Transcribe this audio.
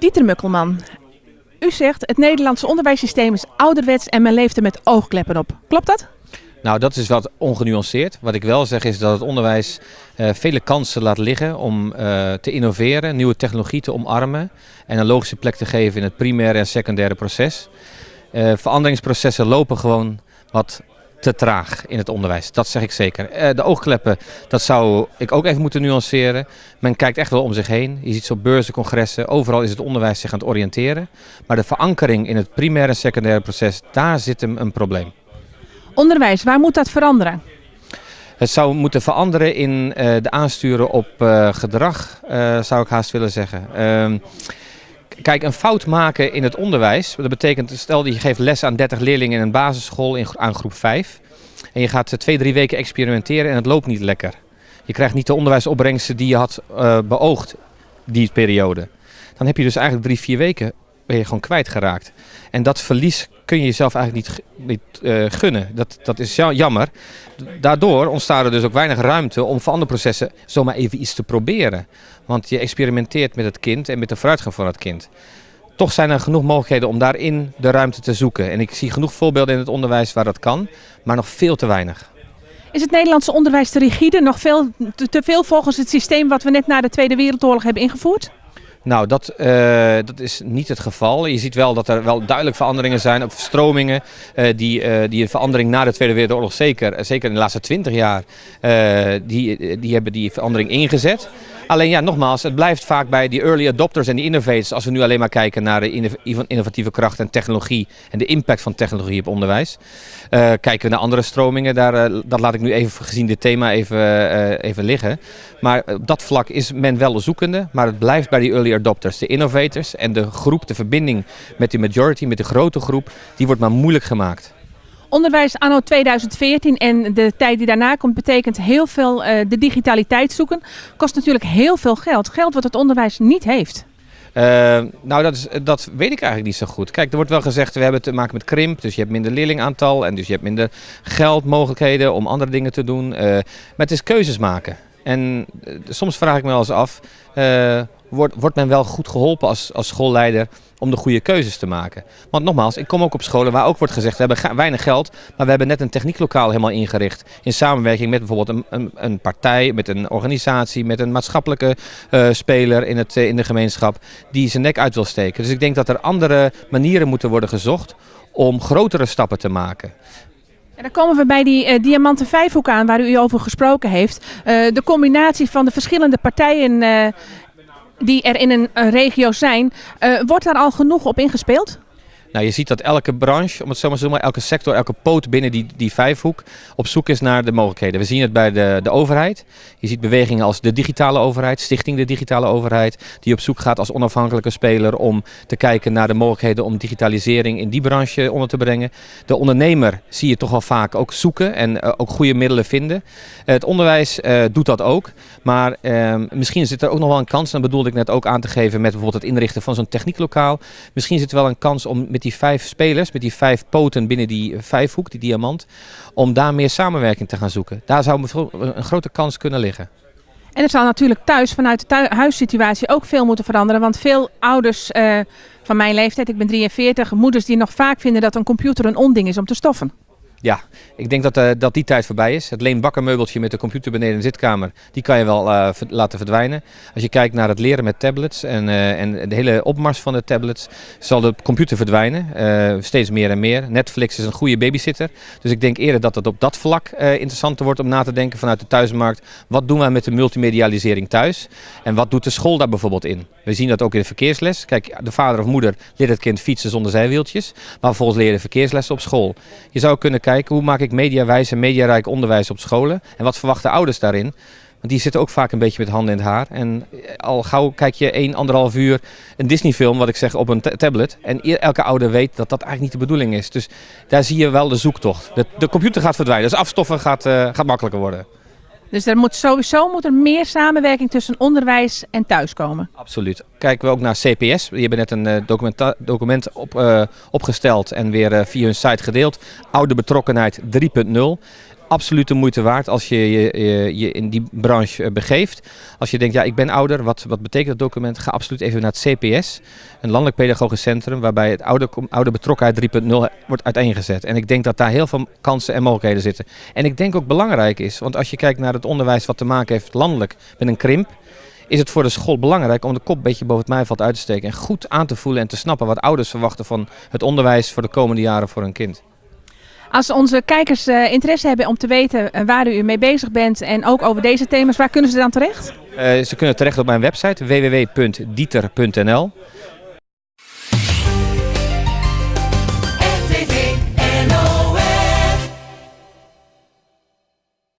Dieter Mukkelman, u zegt het Nederlandse onderwijssysteem is ouderwets en men leeft er met oogkleppen op. Klopt dat? Nou, dat is wat ongenuanceerd. Wat ik wel zeg is dat het onderwijs vele kansen laat liggen om te innoveren, nieuwe technologie te omarmen en een logische plek te geven in het primaire en secundaire proces. Veranderingsprocessen lopen gewoon wat te traag in het onderwijs, dat zeg ik zeker. De oogkleppen, dat zou ik ook even moeten nuanceren. Men kijkt echt wel om zich heen. Je ziet ze op beurzen, congressen, overal is het onderwijs zich aan het oriënteren. Maar de verankering in het primaire en secundaire proces, daar zit hem een probleem. Onderwijs, waar moet dat veranderen? Het zou moeten veranderen in de aansturen op gedrag, zou ik haast willen zeggen. Kijk, een fout maken in het onderwijs, dat betekent, stel dat je geeft les aan 30 leerlingen in een basisschool aan groep 5. En je gaat 2-3 weken experimenteren en het loopt niet lekker. Je krijgt niet de onderwijsopbrengsten die je had beoogd die periode. Dan heb je dus eigenlijk 3-4 weken ben je gewoon kwijtgeraakt. En dat verlies kun je jezelf eigenlijk niet gunnen. Dat is jammer. Daardoor ontstaat er dus ook weinig ruimte om voor andere processen zomaar even iets te proberen. Want je experimenteert met het kind en met de vooruitgang van het kind. Toch zijn er genoeg mogelijkheden om daarin de ruimte te zoeken. En ik zie genoeg voorbeelden in het onderwijs waar dat kan, maar nog veel te weinig. Is het Nederlandse onderwijs te rigide, nog te veel volgens het systeem wat we net na de Tweede Wereldoorlog hebben ingevoerd? Nou, dat is niet het geval. Je ziet wel dat er wel duidelijk veranderingen zijn, ook stromingen die een verandering na de Tweede Wereldoorlog zeker in de laatste 20 jaar, die hebben die verandering ingezet. Alleen ja, nogmaals, het blijft vaak bij die early adopters en die innovators. Als we nu alleen maar kijken naar de innovatieve kracht en technologie en de impact van technologie op onderwijs. Kijken we naar andere stromingen, dat laat ik nu even gezien dit thema even liggen. Maar op dat vlak is men wel zoekende, maar het blijft bij die early adopters, de innovators en de groep, de verbinding met de majority, met de grote groep, die wordt maar moeilijk gemaakt. Onderwijs anno 2014 en de tijd die daarna komt betekent heel veel de digitaliteit zoeken. Kost natuurlijk heel veel geld. Geld wat het onderwijs niet heeft. Nou, dat weet ik eigenlijk niet zo goed. Kijk, er wordt wel gezegd, we hebben te maken met krimp. Dus je hebt minder leerlingaantal en dus je hebt minder geldmogelijkheden om andere dingen te doen. Maar het is keuzes maken. En soms vraag ik me wel eens af, wordt men wel goed geholpen als schoolleider om de goede keuzes te maken? Want nogmaals, ik kom ook op scholen waar ook wordt gezegd, we hebben weinig geld, maar we hebben net een technieklokaal helemaal ingericht. In samenwerking met bijvoorbeeld een partij, met een organisatie, met een maatschappelijke speler in de gemeenschap die zijn nek uit wil steken. Dus ik denk dat er andere manieren moeten worden gezocht om grotere stappen te maken. En dan komen we bij die diamanten vijfhoek aan waar u over gesproken heeft. De combinatie van de verschillende partijen die er in een regio zijn, wordt daar al genoeg op ingespeeld? Nou, je ziet dat elke branche, om het zo maar te zeggen, elke sector, elke poot binnen die vijfhoek op zoek is naar de mogelijkheden. We zien het bij de overheid. Je ziet bewegingen als de digitale overheid, Stichting de Digitale Overheid, die op zoek gaat als onafhankelijke speler om te kijken naar de mogelijkheden om digitalisering in die branche onder te brengen. De ondernemer zie je toch wel vaak ook zoeken en ook goede middelen vinden. Het onderwijs doet dat ook, maar misschien zit er ook nog wel een kans, en dat bedoelde ik net ook aan te geven met bijvoorbeeld het inrichten van zo'n technieklokaal. Misschien zit er wel een kans om met die 5 spelers, met die 5 poten binnen die vijfhoek, die diamant, om daar meer samenwerking te gaan zoeken. Daar zou een grote kans kunnen liggen. En er zal natuurlijk thuis vanuit de huissituatie ook veel moeten veranderen, want veel ouders van mijn leeftijd, ik ben 43, moeders die nog vaak vinden dat een computer een onding is om te stoffen. Ja, ik denk dat die tijd voorbij is. Het Leen Bakker meubeltje met de computer beneden in de zitkamer, die kan je wel laten verdwijnen. Als je kijkt naar het leren met tablets en de hele opmars van de tablets, zal de computer verdwijnen. Steeds meer en meer. Netflix is een goede babysitter. Dus ik denk eerder dat het op dat vlak interessanter wordt om na te denken vanuit de thuismarkt. Wat doen wij met de multimedialisering thuis? En wat doet de school daar bijvoorbeeld in? We zien dat ook in de verkeersles. Kijk, de vader of moeder leert het kind fietsen zonder zijwieltjes, maar vervolgens leren verkeerslessen op school. Je zou kunnen kijken, hoe maak ik mediawijs en mediarijk onderwijs op scholen? En wat verwachten ouders daarin? Want die zitten ook vaak een beetje met handen in het haar. En al gauw kijk je 1,5 uur een Disney-film, wat ik zeg, op een tablet. En elke ouder weet dat dat eigenlijk niet de bedoeling is. Dus daar zie je wel de zoektocht. De computer gaat verdwijnen, dus afstoffen gaat makkelijker worden. Dus er moet sowieso meer samenwerking tussen onderwijs en thuis komen. Absoluut. Kijken we ook naar CPS. Die hebben net een document opgesteld en weer via hun site gedeeld. Ouderbetrokkenheid 3.0. absoluut de moeite waard als je je in die branche begeeft. Als je denkt, ja, ik ben ouder, wat betekent dat document? Ga absoluut even naar het CPS, een landelijk pedagogisch centrum, waarbij het ouderbetrokkenheid 3.0 wordt uiteengezet. En ik denk dat daar heel veel kansen en mogelijkheden zitten. En ik denk ook belangrijk is, want als je kijkt naar het onderwijs wat te maken heeft landelijk met een krimp, is het voor de school belangrijk om de kop een beetje boven het maaiveld uit te steken en goed aan te voelen en te snappen wat ouders verwachten van het onderwijs voor de komende jaren voor hun kind. Als onze kijkers interesse hebben om te weten waar u mee bezig bent en ook over deze thema's, waar kunnen ze dan terecht? Ze kunnen terecht op mijn website www.dieter.nl.